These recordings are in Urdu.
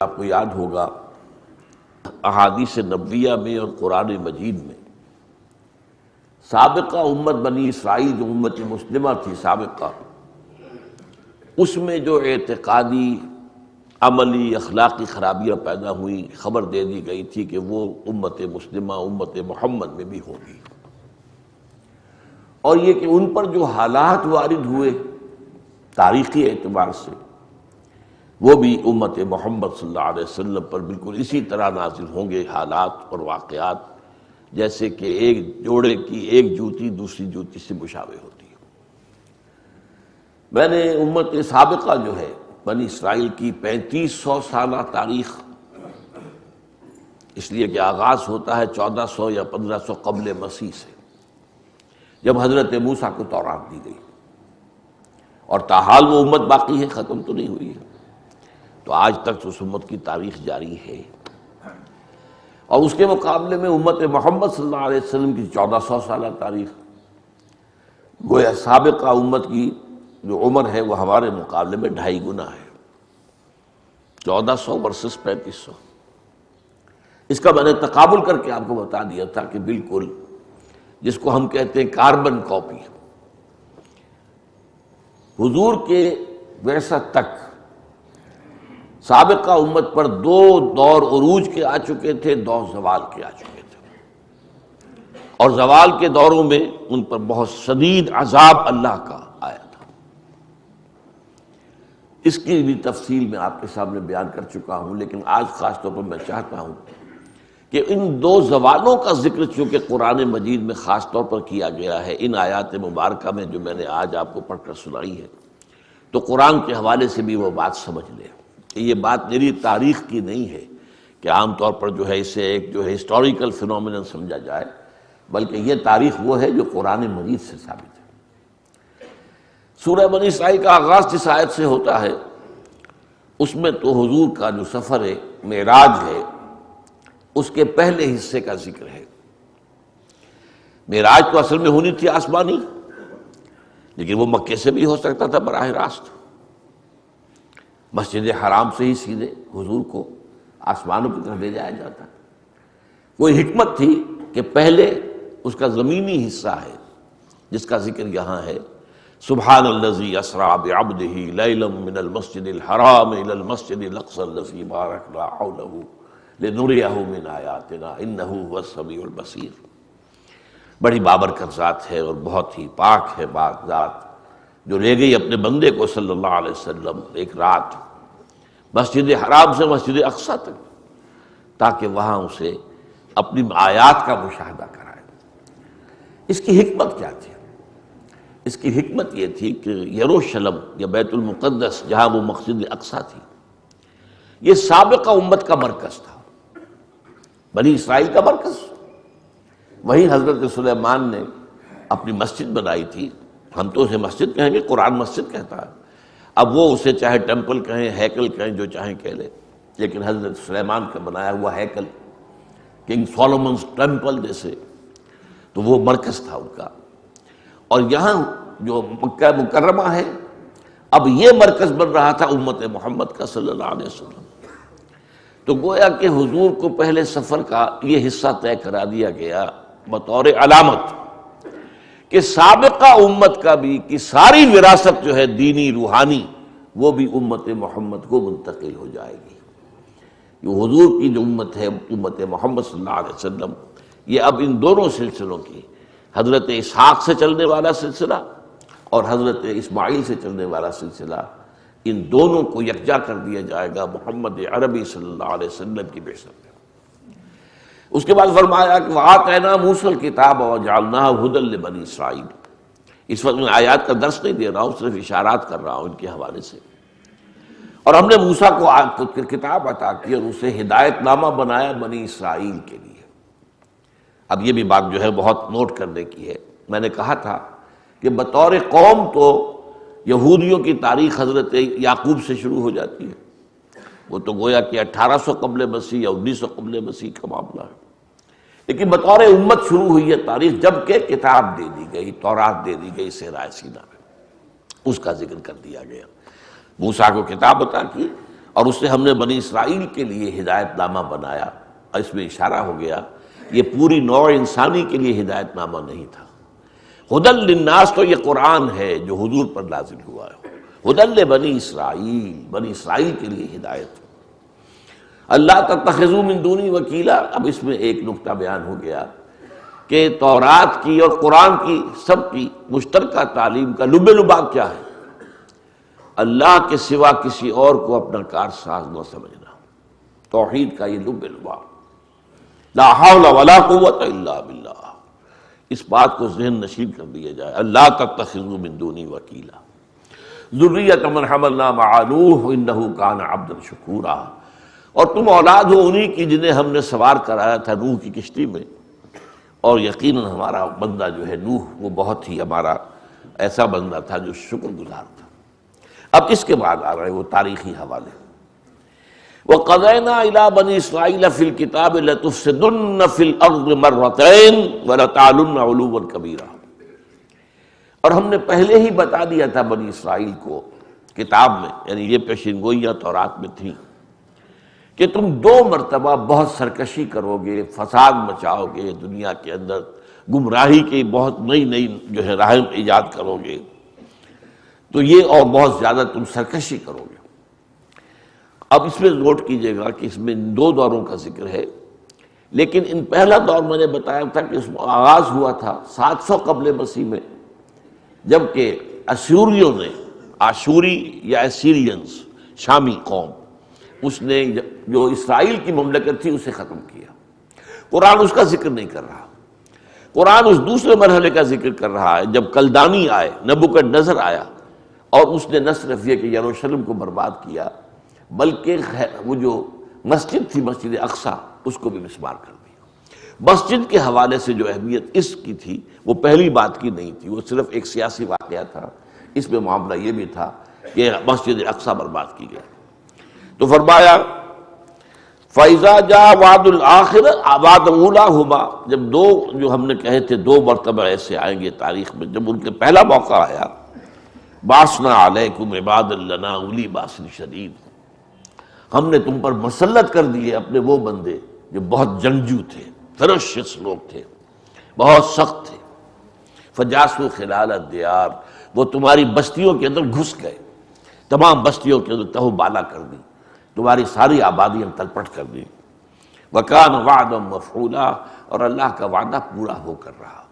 آپ کو یاد ہوگا احادیث نبویہ میں اور قرآن مجید میں سابقہ امت بنی اسرائیل جو امت مسلمہ تھی سابقہ، اس میں جو اعتقادی عملی اخلاقی خرابیاں پیدا ہوئیں، خبر دے دی گئی تھی کہ وہ امت مسلمہ امت محمد میں بھی ہوگی، اور یہ کہ ان پر جو حالات وارد ہوئے تاریخی اعتبار سے وہ بھی امت محمد صلی اللہ علیہ وسلم پر بالکل اسی طرح نازل ہوں گے حالات اور واقعات، جیسے کہ ایک جوڑے کی ایک جوتی دوسری جوتی سے مشابہ ہوتی ہے۔ میں نے امت سابقہ جو ہے بنی اسرائیل کی 3500 سالہ تاریخ، اس لیے کہ آغاز ہوتا ہے 1400 یا 1500 قبل مسیح سے، جب حضرت موسیٰ کو تورات دی گئی، اور تاحال وہ امت باقی ہے، ختم تو نہیں ہوئی ہے، تو آج تک اس امت کی تاریخ جاری ہے۔ اور اس کے مقابلے میں امت محمد صلی اللہ علیہ وسلم کی 1400 سالہ تاریخ، گویا سابقہ امت کی جو عمر ہے وہ ہمارے مقابلے میں 2.5 گنا ہے، 1400 ورسس 3500۔ اس کا میں نے تقابل کر کے آپ کو بتا دیا تھا کہ بالکل جس کو ہم کہتے ہیں کاربن کاپی، حضور کے بعثت تک سابقہ امت پر 2 دور عروج کے آ چکے تھے، 2 زوال کے آ چکے تھے، اور زوال کے دوروں میں ان پر بہت شدید عذاب اللہ کا آیا تھا۔ اس کی بھی تفصیل میں آپ کے سامنے بیان کر چکا ہوں، لیکن آج خاص طور پر میں چاہتا ہوں کہ ان 2 زوالوں کا ذکر چونکہ قرآن مجید میں خاص طور پر کیا گیا ہے، ان آیات مبارکہ میں جو میں نے آج آپ کو پڑھ کر سنائی ہے، تو قرآن کے حوالے سے بھی وہ بات سمجھ لیں کہ یہ بات میری تاریخ کی نہیں ہے کہ عام طور پر جو ہے اسے ایک جو ہے ہسٹوریکل فینومینن سمجھا جائے، بلکہ یہ تاریخ وہ ہے جو قرآن مجید سے ثابت ہے۔ سورہ بنی اسرائیل کا آغاز جس آیت سے ہوتا ہے، اس میں تو حضور کا جو سفر معراج ہے اس کے پہلے حصے کا ذکر ہے۔ معراج تو اصل میں ہونی تھی آسمانی، لیکن وہ مکے سے بھی ہو سکتا تھا براہ راست، مسجد حرام سے ہی سیدھے حضور کو آسمانوں کی طرف لے جایا جاتا۔ کوئی حکمت تھی کہ پہلے اس کا زمینی حصہ ہے جس کا ذکر یہاں ہے، سبحان الذی اسریٰ بعبدہ لیلا من المسجد الحرام الی المسجد الاقصی الذی بارکنا حولہ لنریہ من آیاتنا انہ هو السمیع البصیر۔ بڑی بابرکت ذات ہے اور بہت ہی پاک ہے پاک ذات جو لے گئی اپنے بندے کو صلی اللہ علیہ وسلم ایک رات مسجد حرام سے مسجد اقصی تک، تاکہ وہاں اسے اپنی آیات کا مشاہدہ کرائے۔ اس کی حکمت کیا تھی؟ اس کی حکمت یہ تھی کہ یروشلم یا بیت المقدس جہاں وہ مسجد اقصی تھی، یہ سابقہ امت کا مرکز تھا، بنی اسرائیل کا مرکز۔ وہی حضرت سلیمان نے اپنی مسجد بنائی تھی، ہم تو اسے مسجد کہیں گے، قرآن مسجد کہتا ہے، اب وہ اسے چاہے ٹیمپل کہیں ہیکل کہیں جو چاہیں کہہ لیں، لیکن حضرت سلیمان کا بنایا ہوا ہیکل، کنگ سولومنز ٹیمپل جیسے، تو وہ مرکز تھا ان کا۔ اور یہاں جو مکہ مکرمہ ہے، اب یہ مرکز بن رہا تھا امت محمد کا صلی اللہ علیہ وسلم۔ تو گویا کہ حضور کو پہلے سفر کا یہ حصہ طے کرا دیا گیا بطور علامت کہ سابقہ امت کا بھی کی ساری وراثت جو ہے دینی روحانی وہ بھی امت محمد کو منتقل ہو جائے گی۔ یہ حضور کی جو امت ہے امت محمد صلی اللہ علیہ وسلم، یہ اب ان دونوں سلسلوں کی، حضرت اسحاق سے چلنے والا سلسلہ اور حضرت اسماعیل سے چلنے والا سلسلہ، ان دونوں کو یکجا کر دیا جائے گا محمد عربی صلی اللہ علیہ وسلم کی بعثت میں۔ اس کے بعد فرمایا کہ وَآتَيْنَا مُوسَى الْكِتَابَ وَجَعَلْنَاهُ هُدًى لِبَنِي إِسرائیل۔ اس وقت میں آیات کا درس نہیں دے رہا ہوں، صرف اشارات کر رہا ہوں ان کے حوالے سے۔ اور ہم نے موسیٰ کو کتاب عطا کی اور اسے ہدایت نامہ بنایا بنی اسرائیل کے لیے۔ اب یہ بھی بات جو ہے بہت نوٹ کرنے کی ہے، میں نے کہا تھا کہ بطور قوم تو یہودیوں کی تاریخ حضرت یعقوب سے شروع ہو جاتی ہے، وہ تو گویا کہ 1800 قبل مسیح یا 1900 قبل مسیح کا معاملہ ہے، لیکن بطور امت شروع ہوئی ہے تاریخ جب کہ کتاب دے دی گئی، تورات دے دی گئی صحرائے سینا میں، اس کا ذکر کر دیا گیا۔ موسیٰ کو کتاب عطا کی اور اسے ہم نے بنی اسرائیل کے لیے ہدایت نامہ بنایا. اور اس میں اشارہ ہو گیا یہ پوری نوع انسانی کے لیے ہدایت نامہ نہیں تھا. ہدی للناس تو یہ قرآن ہے جو حضور پر نازل ہوا ہے. ہدی لبنی اسرائیل، بنی اسرائیل کے لیے ہدایت. اللہ تتخذوا من دونی وکیلا. اب اس میں ایک نقطہ بیان ہو گیا کہ تورات کی اور قرآن کی سب کی مشترکہ تعلیم کا لب لباب کیا ہے؟ اللہ کے سوا کسی اور کو اپنا کارساز نہ سمجھنا. توحید کا یہ لب لباب، لا حول ولا قوت الا باللہ. اس بات کو ذہن نشین کر دیا جائے. اللہ تتخذوا من دونی وکیلا ذریۃ من حملنا مع نوح انہ کان عبدا شکورا. اور تم اولاد ہو انہی کی جنہیں ہم نے سوار کرایا تھا نوح کی کشتی میں، اور یقیناً ہمارا بندہ جو ہے نوح وہ بہت ہی ہمارا ایسا بندہ تھا جو شکر گزار تھا. اب اس کے بعد آ رہے ہیں وہ تاریخی حوالے. وَقَضَيْنَا إِلَىٰ بَنِي إِسْرَائِيلَ فِي الْكِتَابِ لَتُفْسِدُنَّ فِي الْأَرْضِ مَرَّتَيْنِ وَلَتَعْلُنَّ عُلُوًّا كَبِيرًا. اور ہم نے پہلے ہی بتا دیا تھا بنی اسرائیل کو کتاب میں، یعنی یہ پیشین گوئیاں تورات میں تھیں، کہ تم 2 مرتبہ بہت سرکشی کرو گے، فساد مچاؤ گے، دنیا کے اندر گمراہی کی بہت نئی نئی جو ہے راہیں ایجاد کرو گے، تو یہ اور بہت زیادہ تم سرکشی کرو گے. اب اس میں نوٹ کیجئے گا کہ اس میں 2 دوروں کا ذکر ہے، لیکن ان پہلا دور میں نے بتایا تھا کہ اس میں آغاز ہوا تھا 700 قبل مسیح میں، جبکہ اشوریوں نے، آشوری یا اسیرینز شامی قوم، اس نے جو اسرائیل کی مملکت تھی اسے ختم کیا. قرآن اس کا ذکر نہیں کر رہا. قرآن اس دوسرے مرحلے کا ذکر کر رہا ہے جب کلدانی آئے، نبوکدنضر آیا، اور اس نے نہ صرف یہ کہ یروشلم کو برباد کیا بلکہ وہ جو مسجد تھی مسجد اقصیٰ اس کو بھی مسمار کر دیا. مسجد کے حوالے سے جو اہمیت اس کی تھی وہ پہلی بات کی نہیں تھی، وہ صرف ایک سیاسی واقعہ تھا. اس میں معاملہ یہ بھی تھا کہ مسجد اقصیٰ برباد کی گئی. تو فرمایا فَإِذَا جَاءَ وَعْدُ الْآخِرَةِ وَعْدُ أُولَاهُمَا. جب 2 جو ہم نے کہے تھے 2 مرتبہ ایسے آئیں گے تاریخ میں، جب ان کے پہلا موقع آیا، بَعَثْنَا عَلَيْكُمْ عِبَادًا لَنَا أُولِي بَأْسٍ شَدِيدٍ، ہم نے تم پر مسلط کر دیے اپنے وہ بندے جو بہت جنگجو تھے، فرشس لوگ تھے، بہت سخت تھے. فَجَاسُوا خِلَالَ الدِّيَارِ، وہ تمہاری بستیوں کے اندر گھس گئے، تمام بستیوں کے اندر تہو بالا کر دی، تمہاری ساری آبادیاں تلپٹ کر دی. وَكَانَ وَعْدًا مَفْعُولًا، اور اللہ کا وعدہ پورا ہو کر رہا.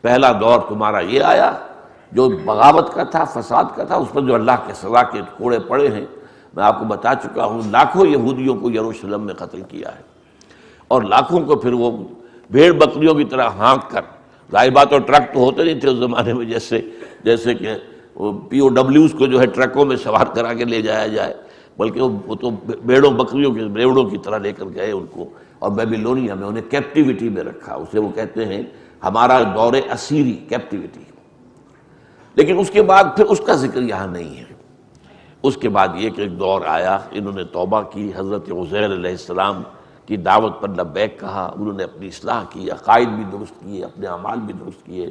پہلا دور تمہارا یہ آیا جو بغاوت کا تھا، فساد کا تھا، اس پر جو اللہ کے سزا کے کوڑے پڑے ہیں. میں آپ کو بتا چکا ہوں لاکھوں یہودیوں کو یروشلم میں قتل کیا ہے، اور لاکھوں کو پھر وہ بھیڑ بکریوں کی طرح ہانک کر، ظاہر بات اور ٹرک تو ہوتے نہیں تھے اس زمانے میں جیسے کہ پی او ڈبلیوز کو جو ہے ٹرکوں میں سوار کرا کے لے جایا جائے، بلکہ وہ تو بھیڑوں بکریوں کے ریوڑوں کی طرح لے کر گئے ان کو، اور بیبیلونیا میں انہیں کیپٹیوٹی میں رکھا. اسے وہ کہتے ہیں ہمارا دور اسیری کیپٹیوٹی. لیکن اس کے بعد پھر اس کا ذکر یہاں نہیں ہے. اس کے بعد یہ کہ ایک دور آیا، انہوں نے توبہ کی، حضرت عزیر علیہ السلام کی دعوت پر لبیک کہا، انہوں نے اپنی اصلاح کی، عقائد بھی درست کیے، اپنے اعمال بھی درست کیے،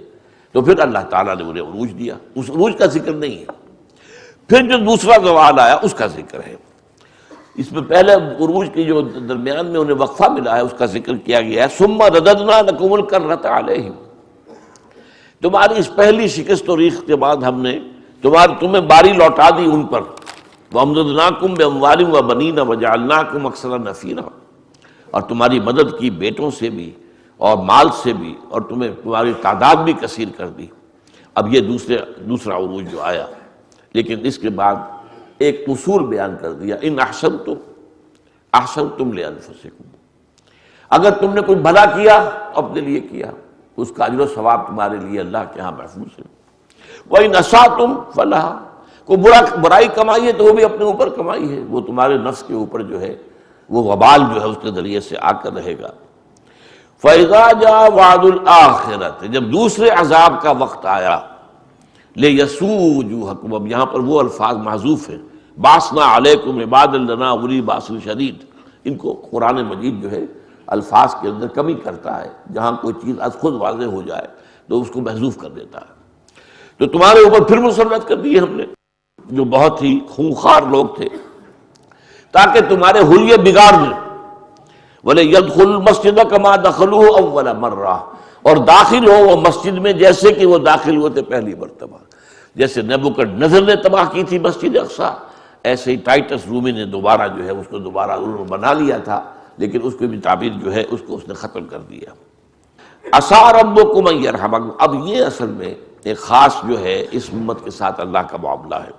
تو پھر اللہ تعالیٰ نے انہیں عروج دیا. اس عروج کا ذکر نہیں ہے. پھر جو دوسرا زوال آیا اس کا ذکر ہے. اس میں پہلے عروج کی جو درمیان میں انہیں وقفہ ملا ہے اس کا ذکر کیا گیا ہے. ثم رددنا لکم الکرۃ علیہم، تمہاری اس پہلی شکست و ریخت کے بعد ہم نے تمہیں باری لوٹا دی ان پر. وَأَمْدَدْنَاكُمْ بِأَمْوَالٍ وَبَنِينَ وَجَعَلْنَاكُمْ أَكْثَرَ نَفِيرًا، اور تمہاری مدد کی بیٹوں سے بھی اور مال سے بھی، اور تمہاری تعداد بھی کثیر کر دی. اب یہ دوسرا عروج جو آیا، لیکن اس کے بعد ایک اصول بیان کر دیا، ان احسنتم احسنتم لانفسکم، اگر تم نے کوئی بھلا کیا اپنے لیے کیا، اس کا اجر و ثواب تمہارے لیے اللہ کے ہاں محفوظ ہے. وَإِنْ أَسَأْتُمْ فَلَهَا، کوئی برائی کمائی ہے تو وہ بھی اپنے اوپر کمائی ہے، وہ تمہارے نفس کے اوپر جو ہے وہ وبال جو ہے اس کے ذریعے سے آ کر رہے گا. فَإِذَا جَاءَ وَعْدُ الْآخِرَةِ، جب دوسرے عذاب کا وقت آیا، لِيَسُوءُ وُجُوهَكُمْ، اب یہاں پر وہ الفاظ محذوف ہیں، بَعَثْنَا عَلَيْكُمْ عِبَادًا لَنَا أُولِي بَأْسٍ شَدِيدٍ. ان کو قرآن مجید جو ہے الفاظ کے اندر کمی کرتا ہے، جہاں کوئی چیز از خود واضح ہو جائے تو اس کو محذوف کر دیتا ہے. تو تمہارے اوپر پھر مسلط کر دیے ہم نے جو بہت ہی خونخوار لوگ تھے. تاکہ تمہارے حلیے بگاڑ دیں. وَلِيَدْخُلُ الْمَسْجِدَ كَمَا دَخَلُوهُ أَوَّلَ مَرَّةٍ، اور داخل ہو وہ مسجد میں جیسے کہ وہ داخل ہوئے تھے پہلی مرتبہ. جیسے نبوکدنضر نے تباہ کی تھی مسجد اقصی، ایسے ہی ٹائٹس رومی نے دوبارہ جو ہے اس کو دوبارہ انہوں نے بنا لیا تھا، لیکن اس کی بھی تعبیر جو ہے اس کو اس نے ختم کر دیا. عسیٰ ربکم ان یرحمکم، اب یہ اصل میں ایک خاص جو ہے اس امت کے ساتھ اللہ کا معاملہ ہے،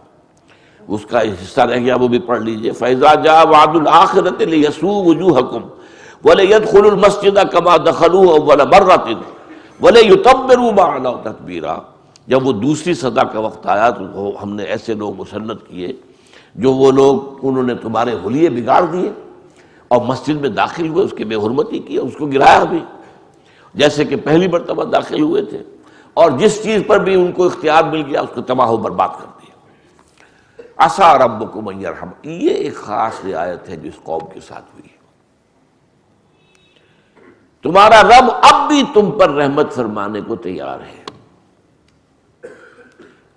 اس کا حصہ رہ گیا، وہ بھی پڑھ لیجئے. فَإِذَا جَاءَ وَعْدُ الْآخِرَةِ لِيَسُوءُ وُجُوهَكُمْ وَلِيَدْخُلُوا الْمَسْجِدَ كَمَا دَخَلُوهُ أَوَّلَ مَرَّةٍ وَلِيُتَبِّرُوا مَا عَلَوْا تَتْبِيرًا. جب وہ دوسری صدا کا وقت آیا تو ہم نے ایسے لوگ مسلط کیے جو وہ لوگ انہوں نے تمہارے حلیے بگاڑ دیے اور مسجد میں داخل ہوئے، اس کی بے حرمتی کی، اس کو گرایا بھی جیسے کہ پہلی مرتبہ داخل ہوئے تھے، اور جس چیز پر بھی ان کو اختیار مل گیا اس کو تباہ و برباد کر دیا. عسیٰ ربکم ان یرحم، یہ ایک خاص رعایت ہے جو اس قوم کے ساتھ ہوئی ہے. تمہارا رب اب بھی تم پر رحمت فرمانے کو تیار ہے،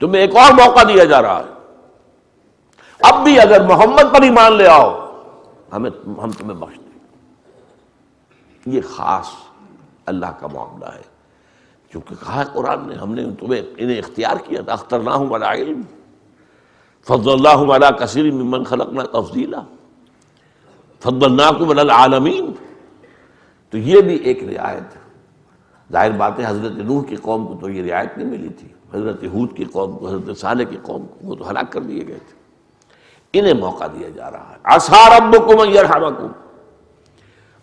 تمہیں ایک اور موقع دیا جا رہا ہے. اب بھی اگر محمد پر ایمان لے آؤ ہم تمہیں بخش دیں. یہ خاص اللہ کا معاملہ ہے، کیونکہ کہا ہے قرآن نے ہم نے انہیں اختیار کیا تھا. اخترناہم علی علم فضلناہم علی کثیر ممن خلقنا تفضیلا فضلناکم علی العالمین. تو یہ بھی ایک رعایت ہے. ظاہر بات ہے حضرت نوح کی قوم کو تو یہ رعایت نہیں ملی تھی، حضرت ہود کی قوم کو، حضرت صالح کی قوم کو، وہ تو ہلاک کر دیے گئے تھے. انہیں موقع دیا جا رہا ہے. عسیٰ ربکم ان یرحمکم،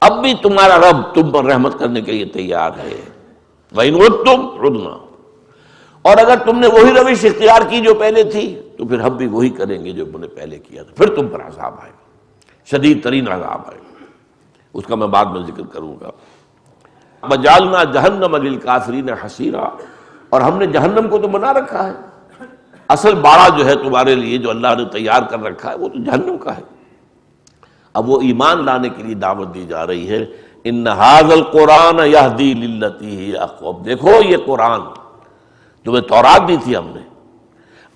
اب بھی تمہارا رب تم پر رحمت کرنے کے لیے تیار ہے. وَإِنْ عُدْتُمْ عُدْنَا، اور اگر تم نے وہی روش اختیار کی جو پہلے تھی تو پھر ہم بھی وہی کریں گے جو ہم نے پہلے کیا تھا. پھر تم پر عذاب آئے گا، شدید ترین عذاب آئے گا، اس کا میں بعد میں ذکر کروں گا. وَجَعَلْنَا جَهَنَّمَ لِلْكَافِرِينَ حَصِيرًا، اور ہم نے جہنم کو تو بنا رکھا ہے. اصل باڑہ جو ہے تمہارے لیے جو اللہ نے تیار کر رکھا ہے وہ تو جہنم کا ہے. اب وہ ایمان لانے کے لیے دعوت دی جا رہی ہے. ان ھذا القرآن یہدی للتی ہی اقوم، دیکھو یہ قرآن تمہیں تورات دی تھی ہم نے،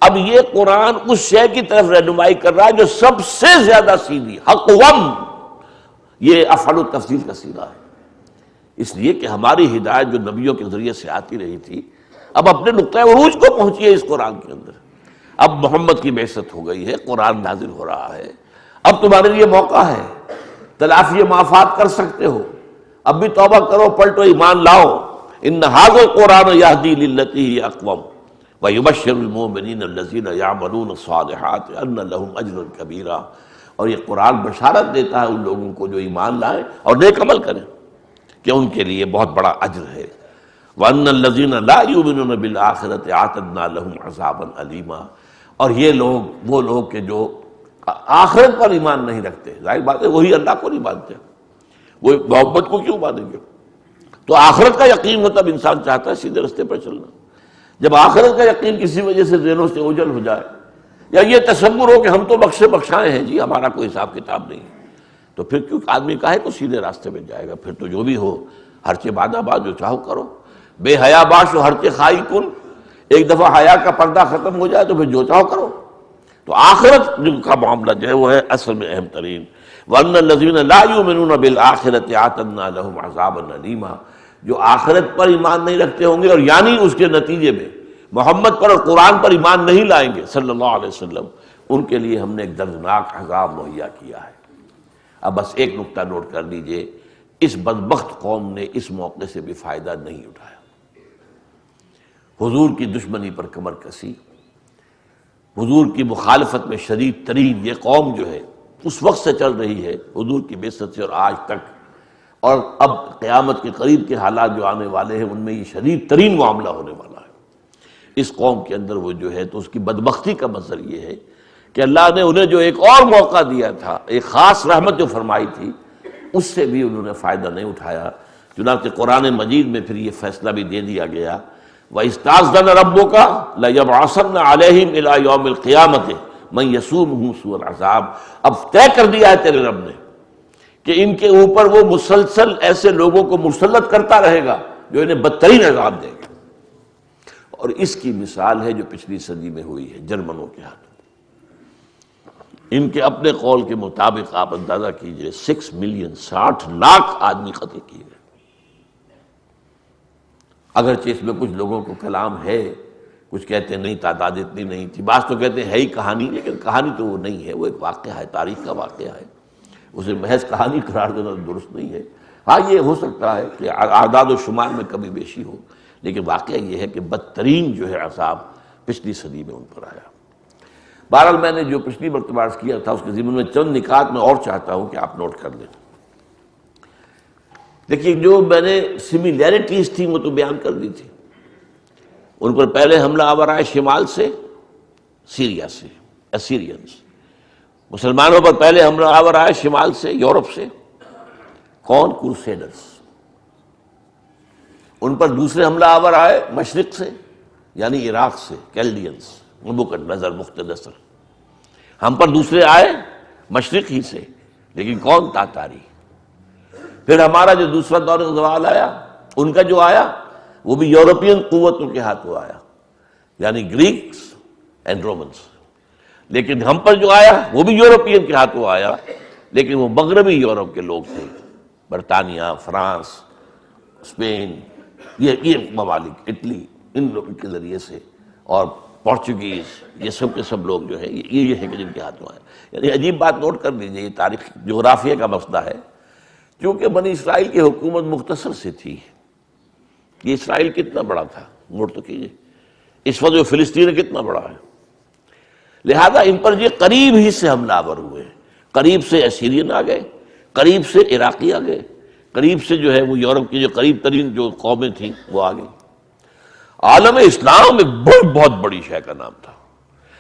اب یہ قرآن اس شے کی طرف رہنمائی کر رہا ہے جو سب سے زیادہ سیدھی. اقوم یہ افعل التفضیل کا صیغہ ہے، اس لیے کہ ہماری ہدایت جو نبیوں کے ذریعے سے آتی رہی تھی اب اپنے نقطۂ عروج کو پہنچی ہے اس قرآن کے اندر. اب محمد کی بعثت ہو گئی ہے، قرآن نازل ہو رہا ہے، اب تمہارے لیے موقع ہے، تلافی معافات کر سکتے ہو. اب بھی توبہ کرو، پلٹو، ایمان لاؤ. ان ھذا القرآن یہدی للتی ہی اقوم ویبشر المؤمنین الذین یعملون الصالحات ان لهم اجرا کبیرا، اور یہ قرآن بشارت دیتا ہے ان لوگوں کو جو ایمان لائیں اور نیک عمل کریں کہ ان کے لیے بہت بڑا اجر ہے. وَأَنَّ الَّذِينَ لَا يُؤْمِنُونَ بِالْآخِرَةِ أَعْتَدْنَا لَهُمْ عَذَابًا أَلِيمًا، اور یہ لوگ وہ لوگ کہ جو آخرت پر ایمان نہیں رکھتے، ظاہر بات ہے وہی اللہ کو نہیں مانتے، وہ محمد کو کیوں مانیں گے؟ تو آخرت کا یقین ہو تب انسان چاہتا ہے سیدھے رستے پر چلنا. جب آخرت کا یقین کسی وجہ سے ذہنوں سے اوجھل ہو جائے، یا یہ تصور ہو کہ ہم تو بخشے بخشائے ہیں جی، ہمارا کوئی حساب کتاب نہیں ہے، تو پھر کیوں آدمی کاہے کو سیدھے راستے میں جائے گا؟ پھر تو جو بھی ہو ہرچے باد آباد جو چاہو کرو، بے حیا باش و ہرچے خائی کن. ایک دفعہ حیا کا پردہ ختم ہو جائے تو پھر جو چاہو کرو. تو آخرت کا معاملہ جو ہے وہ ہے اصل میں اہم ترین. وَأَنَّ الَّذِينَ لَا يُؤْمِنُونَ بِالْآخِرَةِ أَعْتَدْنَا لَهُمْ عَذَابًا أَلِيمًا، جو آخرت پر ایمان نہیں رکھتے ہوں گے اور یعنی اس کے نتیجے میں محمد پر اور قرآن پر ایمان نہیں لائیں گے صلی اللہ علیہ وسلم، ان کے لیے ہم نے ایک دردناک عذاب مہیا کیا ہے. اب بس ایک نقطہ نوٹ کر لیجئے، اس بدبخت قوم نے اس موقع سے بھی فائدہ نہیں اٹھایا. حضور کی دشمنی پر کمر کسی، حضور کی مخالفت میں شدید ترین یہ قوم جو ہے اس وقت سے چل رہی ہے حضور کی بعثت سے اور آج تک، اور اب قیامت کے قریب کے حالات جو آنے والے ہیں ان میں یہ شدید ترین معاملہ ہونے والا ہے. اس قوم کے اندر وہ جو ہے تو اس کی بدبختی کا منظر یہ ہے کہ اللہ نے انہیں جو ایک اور موقع دیا تھا، ایک خاص رحمت جو فرمائی تھی، اس سے بھی انہوں نے فائدہ نہیں اٹھایا. چنانچہ قرآن مجید میں پھر یہ فیصلہ بھی دے دیا گیا، وَإِسْتَأْذَنَ رَبُّكَ لَيَبْعَثَنَّ عَلَيْهِمْ إِلَىٰ يَوْمِ الْقِيَامَةِ مَن يَسُومُهُمْ سُوءَ الْعَذَابِ. اب طے کر دیا ہے تیرے رب نے کہ ان کے اوپر وہ مسلسل ایسے لوگوں کو مسلط کرتا رہے گا جو انہیں بدترین عذاب دے گا. اور اس کی مثال ہے جو پچھلی صدی میں ہوئی ہے جرمنوں کے ہاتھوں. ان کے اپنے قول کے مطابق آپ اندازہ کیجئے 6 ملین 60 لاکھ آدمی قتل کیے گئے. اگرچہ اس میں کچھ لوگوں کو کلام ہے، کچھ کہتے ہیں نہیں تعداد اتنی نہیں تھی، بعض تو کہتے ہیں ہے ہی کہانی، لیکن کہانی تو وہ نہیں ہے، وہ ایک واقعہ ہے، تاریخ کا واقعہ ہے، اسے محض کہانی قرار دینا درست نہیں ہے. ہاں یہ ہو سکتا ہے کہ اعداد و شمار میں کمی بیشی ہو، لیکن واقعہ یہ ہے کہ بدترین جو ہے عذاب پچھلی صدی میں ان پر آیا. بہرحال میں نے جو پچھلی مرتبہ عرض کیا تھا اس کے ضمن میں چند نکات میں اور چاہتا ہوں کہ آپ نوٹ کر لیں. دیکھیے جو میں نے سملیرٹیز تھی وہ تو بیان کر دی تھی. ان پر پہلے حملہ آور آئے شمال سے، سیریا سے، اسیرینز. مسلمانوں پر پہلے حملہ آور آئے شمال سے، یورپ سے. کون؟ کروسیڈرز. ان پر دوسرے حملہ آور آئے مشرق سے، یعنی عراق سے، کیلڈینز، نبوکڈنیزر مختنصر. ہم پر دوسرے آئے مشرق ہی سے، لیکن کون؟ تاتاری. پھر ہمارا جو دوسرا دور زوال آیا، ان کا جو آیا وہ بھی یورپین قوتوں کے ہاتھوں آیا، یعنی گریکس اینڈ رومنس. لیکن ہم پر جو آیا وہ بھی یورپین کے ہاتھوں آیا، لیکن وہ مغربی یورپ کے لوگ تھے، برطانیہ، فرانس، اسپین، یہ ممالک، اٹلی، ان لوگوں کے ذریعے سے، اور پورچوگیز، یہ سب کے سب لوگ جو ہے یہ ہے کہ جن کے ہاتھوں آئے. یعنی عجیب بات نوٹ کر لیجیے، یہ تاریخ جغرافیہ کا مسئلہ ہے. کیونکہ بنی اسرائیل کی حکومت مختصر سے تھی. یہ اسرائیل کتنا بڑا تھا نوٹ تو کیجیے، اس وقت جو فلسطین کتنا بڑا ہے. لہذا ان پر یہ قریب ہی سے حملہ آور ہوئے، قریب سے اسیرین آ گئے، قریب سے عراقی آ گئے، قریب سے جو ہے وہ یورپ کی جو قریب ترین جو قومیں تھیں وہ آ گئی. عالم اسلام ایک بہت بڑی شے کا نام تھا،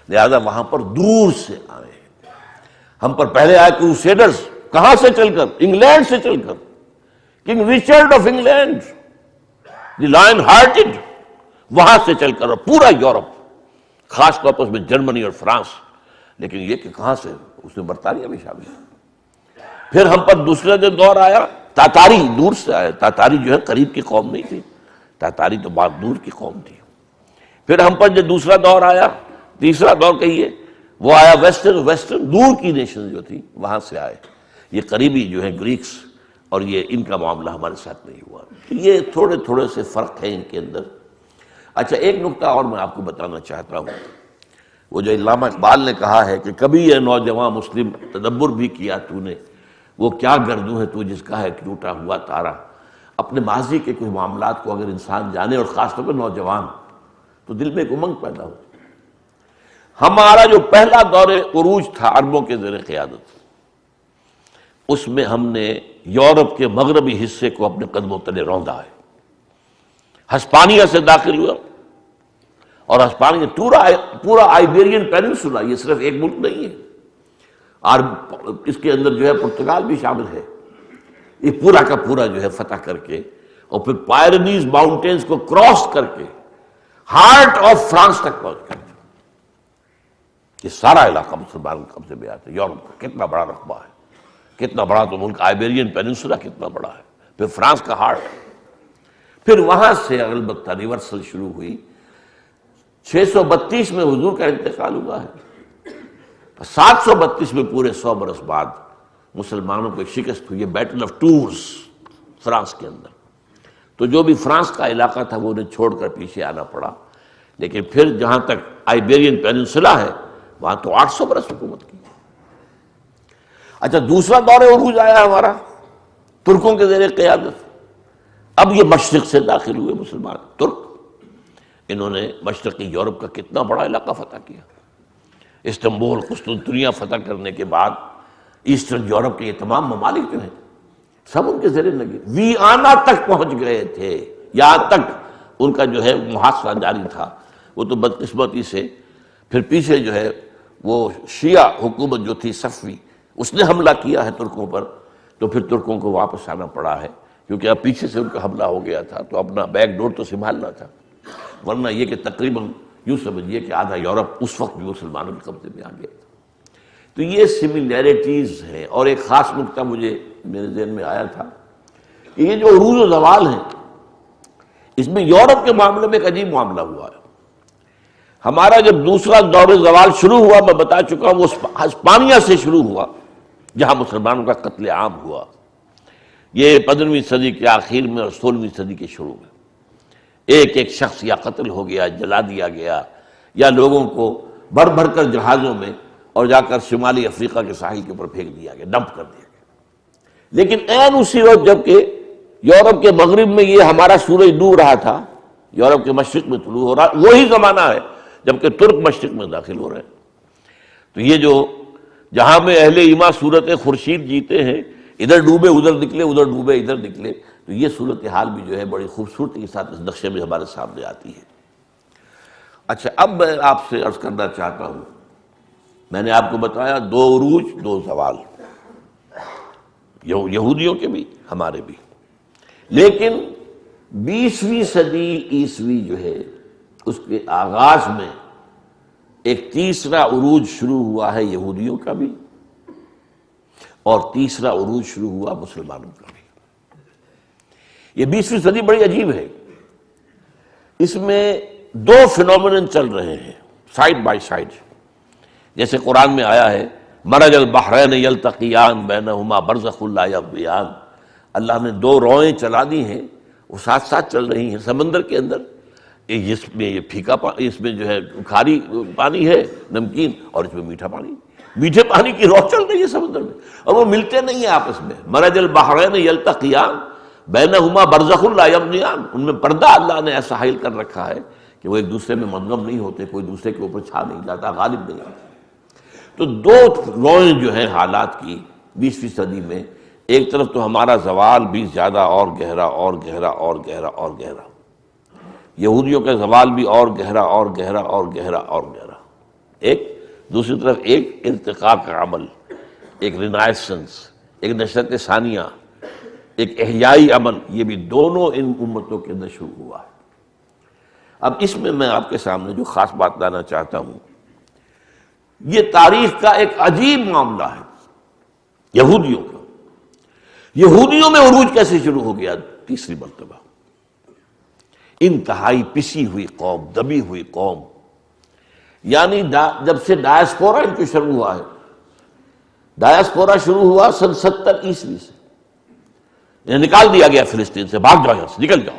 لہذا وہاں پر دور سے آئے. ہم پر پہلے آئے کروسیڈرز. کہاں سے چل کر؟ انگلینڈ سے چل کر. King Richard of England, the line hearted, وہاں سے چل کر، اور پورا یورپ، خاص طور پر اس میں جرمنی اور فرانس. لیکن یہ کہ کہاں سے؟ اس میں برطانیہ بھی شامل ہے. پھر ہم پر دوسرا جو دور آیا، تاتاری دور سے آیا. تاتاری جو ہے قریب کی قوم نہیں تھی، تاتاری تو بہت دور کی قوم تھی. پھر ہم پر جو دوسرا دور آیا، تیسرا دور کہیے، وہ آیا ویسٹرن دور کی نیشن جو تھی وہاں سے آئے. یہ قریبی جو ہے گریکس، اور یہ ان کا معاملہ ہمارے ساتھ نہیں ہوا. یہ تھوڑے تھوڑے سے فرق ہیں ان کے اندر. اچھا ایک نکتہ اور میں آپ کو بتانا چاہتا ہوں. وہ جو علامہ اقبال نے کہا ہے کہ کبھی یہ نوجوان مسلم تدبر بھی کیا تو نے، وہ کیا گردوں ہے تو جس کا ہے ٹوٹا ہوا تارا. اپنے ماضی کے کچھ معاملات کو اگر انسان جانے، اور خاص طور پر نوجوان، تو دل میں ایک امنگ پیدا ہو. ہمارا جو پہلا دور عروج تھا عربوں کے زیر قیادت، اس میں ہم نے یورپ کے مغربی حصے کو اپنے قدموں تلے روندا ہے. ہسپانیہ سے داخل ہوا، اور ہسپانیہ پورا آئیبیرین پیننسولا، یہ صرف ایک ملک نہیں ہے، اور اس کے اندر جو ہے پرتگال بھی شامل ہے. یہ پورا کا پورا جو ہے فتح کر کے، اور پھر پائرنیز ماؤنٹینز کو کراس کر کے ہارٹ آف فرانس تک پہنچ گئے. یہ سارا علاقہ مسلمان کے قبضے میں آتا ہے. یورپ کا کتنا بڑا رقبہ ہے، کتنا بڑا تو ملک آئیبیرین پیننسولا کتنا بڑا ہے، پھر فرانس کا ہارٹ. پھر وہاں سے البتہ ریورسل شروع ہوئی. 632 میں حضور کا انتقال ہوا ہے. 732 میں پورے 100 برس بعد مسلمانوں کو ایک شکست ہوئی ہے، بیٹل آف ٹورس فرانس کے اندر. تو جو بھی فرانس کا علاقہ تھا وہ انہیں چھوڑ کر پیچھے آنا پڑا. لیکن پھر جہاں تک آئیبیرین پیننسولا ہے وہاں تو 800 برس حکومت کی. اچھا دوسرا دور عروج آیا ہمارا ترکوں کے زیر قیادت. اب یہ مشرق سے داخل ہوئے مسلمان ترک. انہوں نے مشرقی یورپ کا کتنا بڑا علاقہ فتح کیا. استنبول، قسطنطنیہ فتح کرنے کے بعد ایسٹرن یورپ کے یہ تمام ممالک جو ہیں سب ان کے زیر لگے. ویانا تک پہنچ گئے تھے، یہاں تک ان کا جو ہے محاصرہ جاری تھا. وہ تو بدقسمتی سے پھر پیچھے جو ہے وہ شیعہ حکومت جو تھی صفوی، اس نے حملہ کیا ہے ترکوں پر. تو پھر ترکوں کو واپس آنا پڑا ہے، کیونکہ اب پیچھے سے ان کا حملہ ہو گیا تھا تو اپنا بیک ڈور تو سنبھالنا تھا. ورنہ یہ کہ تقریباً یوں سمجھیے کہ آدھا یورپ اس وقت بھی مسلمانوں کے قبضے میں آ گیا تھا. تو یہ سملیرٹیز ہیں. اور ایک خاص نکتہ مجھے میرے ذہن میں آیا تھا کہ یہ جو عروج و زوال ہیں، اس میں یورپ کے معاملے میں ایک عجیب معاملہ ہوا ہے. ہمارا جب دوسرا دور زوال شروع ہوا، میں بتا چکا ہوں، وہ ہسپانیہ سے شروع ہوا جہاں مسلمانوں کا قتل عام ہوا. یہ 15ویں صدی کے آخر میں اور 16ویں صدی کے شروع میں ایک ایک شخص یا قتل ہو گیا، جلا دیا گیا، یا لوگوں کو بھر بھر کر جہازوں میں اور جا کر شمالی افریقہ کے ساحل کے اوپر پھینک دیا گیا، ڈمپ کر دیا گیا. لیکن عین اسی وقت جب کہ یورپ کے مغرب میں یہ ہمارا سورج ڈوب رہا تھا، یورپ کے مشرق میں طلوع ہو رہا، وہی زمانہ ہے جبکہ ترک مشرق میں داخل ہو رہے ہیں. تو یہ جو جہاں میں اہل ایمان صورت خورشید جیتے ہیں، ادھر ڈوبے ادھر نکلے، ادھر ڈوبے ادھر نکلے، تو یہ صورتحال بھی جو ہے بڑی خوبصورتی کے ساتھ اس نقشے میں ہمارے سامنے آتی ہے. اچھا، اب میں آپ سے عرض کرنا چاہتا ہوں، میں نے آپ کو بتایا 2 عروج 2 زوال، یہودیوں کے بھی ہمارے بھی. لیکن 20ویں صدی عیسوی جو ہے اس کے آغاز میں ایک تیسرا عروج شروع ہوا ہے یہودیوں کا بھی، اور تیسرا عروج شروع ہوا مسلمانوں کا بھی. یہ 20ویں صدی بڑی عجیب ہے. اس میں 2 فینومینن چل رہے ہیں سائڈ بائی سائڈ. جیسے قرآن میں آیا ہے مرج البحرین یلتقیان بینہما برزخ لا یبغیان، اللہ نے 2 روئیں چلا دی ہیں، وہ ساتھ ساتھ چل رہی ہیں سمندر کے اندر. اس میں یہ پھیکا پانی، اس میں جو ہے کھاری پانی ہے نمکین، اور اس میں میٹھا پانی، میٹھے پانی کی رو چل رہی ہے سمندر میں، اور وہ ملتے نہیں ہیں آپس میں. مرج البحرین یلتقیان بینہما برزخ لا یبغیان، ان میں پردہ اللہ نے ایسا حائل کر رکھا ہے کہ وہ ایک دوسرے میں مدغم نہیں ہوتے، کوئی دوسرے کے اوپر چھا نہیں جاتا، غالب نہیں آتا. تو 2 روئیں جو ہیں حالات کی 20ویں صدی میں، ایک طرف تو ہمارا زوال بھی زیادہ اور گہرا اور گہرا اور گہرا اور گہرا، یہودیوں کا زوال بھی اور گہرا اور گہرا اور گہرا اور گہرا، ایک دوسری طرف ایک ارتقاء کا عمل، ایک رینائسنس، ایک نشرت ثانیہ، ایک احیائی عمل، یہ بھی دونوں ان امتوں کے اندر شروع ہوا ہے. اب اس میں آپ کے سامنے جو خاص بات لانا چاہتا ہوں، یہ تاریخ کا ایک عجیب معاملہ ہے یہودیوں کا. یہودیوں میں عروج کیسے شروع ہو گیا تیسری مرتبہ؟ انتہائی پسی ہوئی قوم، دبی ہوئی قوم، یعنی جب سے ڈائسپورا ان کو شروع ہوا ہے، ڈائسپورا شروع ہوا سن 70 عیسوی سے، انہیں نکال دیا گیا فلسطین سے، بھاگ جاؤ یہاں سے، نکل جاؤ،